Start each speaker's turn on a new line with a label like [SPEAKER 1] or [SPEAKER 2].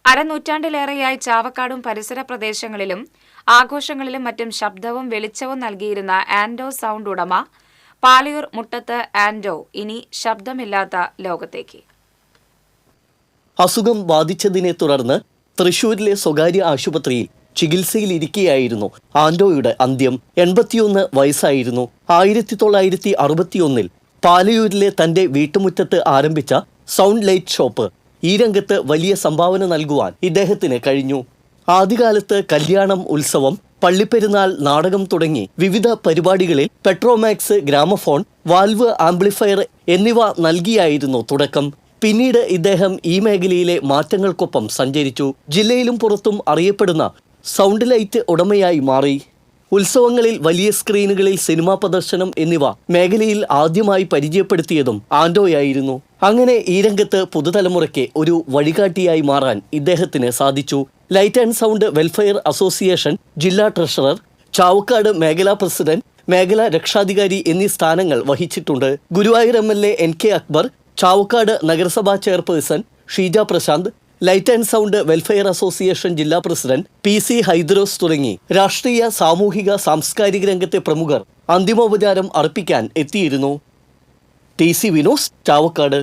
[SPEAKER 1] അരനൂറ്റാണ്ടിലേറെയായി ചാവക്കാടും പരിസര പ്രദേശങ്ങളിലും ആഘോഷങ്ങളിലും മറ്റും ശബ്ദവും വെളിച്ചവും നൽകിയിരുന്ന ആൻഡോ സൗണ്ട് ഉടമ പാലയൂർ മുട്ടത്ത് ആൻഡോ ഇനി ശബ്ദമില്ലാത്ത ലോകത്തേക്ക്.
[SPEAKER 2] അസുഖം ബാധിച്ചതിനെ തുടർന്ന് തൃശൂരിലെ സ്വകാര്യ ആശുപത്രിയിൽ ചികിത്സയിലിരിക്കെയായിരുന്നു ആൻഡോയുടെ അന്ത്യം. 81 വയസ്സായിരുന്നു. 1961 പാലയൂരിലെ തന്റെ വീട്ടുമുറ്റത്ത് ആരംഭിച്ച സൗണ്ട് ലൈറ്റ് ഷോപ്പ് ഈ രംഗത്ത് വലിയ സംഭാവന നൽകുവാൻ ഇദ്ദേഹത്തിന് കഴിഞ്ഞു. ആദ്യകാലത്ത് കല്യാണം, ഉത്സവം, പള്ളിപ്പെരുന്നാൾ, നാടകം തുടങ്ങി വിവിധ പരിപാടികളിൽ പെട്രോമാക്സ്, ഗ്രാമഫോൺ, വാൽവ് ആംപ്ലിഫയർ എന്നിവ നൽകിയായിരുന്നു തുടക്കം. പിന്നീട് ഇദ്ദേഹം ഈ മേഖലയിലെ മാറ്റങ്ങൾക്കൊപ്പം സഞ്ചരിച്ചു. ജില്ലയിലും പുറത്തും അറിയപ്പെടുന്ന സൗണ്ട് ലൈറ്റ് ഉടമയായി മാറി. ഉത്സവങ്ങളിൽ വലിയ സ്ക്രീനുകളിൽ സിനിമാ പ്രദർശനം എന്നിവ മേഖലയിൽ ആദ്യമായി പരിചയപ്പെടുത്തിയതും ആൻഡോയായിരുന്നു. അങ്ങനെ ഈ രംഗത്ത് പുതുതലമുറയ്ക്ക് ഒരു വഴികാട്ടിയായി മാറാൻ ഇദ്ദേഹത്തിന് സാധിച്ചു. Light and sound welfare association ജില്ലാ ട്രഷറർ, ചാവക്കാട് മേഖലാ പ്രസിഡന്റ്, മേഖലാ രക്ഷാധികാരി എന്നീ സ്ഥാനങ്ങൾ വഹിച്ചിട്ടുണ്ട്. ഗുരുവായൂർ MLA NK അക്ബർ, ചാവക്കാട് നഗരസഭാ chairperson Sheeja Prasanth, light and sound welfare association ജില്ലാ പ്രസിഡന്റ് PC ഹൈദ്രോസ് തുടങ്ങി രാഷ്ട്രീയ, സാമൂഹിക, സാംസ്കാരിക രംഗത്തെ പ്രമുഖർ അന്തിമോപചാരം അർപ്പിക്കാൻ എത്തിയിരുന്നു. TC വിനോസ്, ചാവക്കാട്.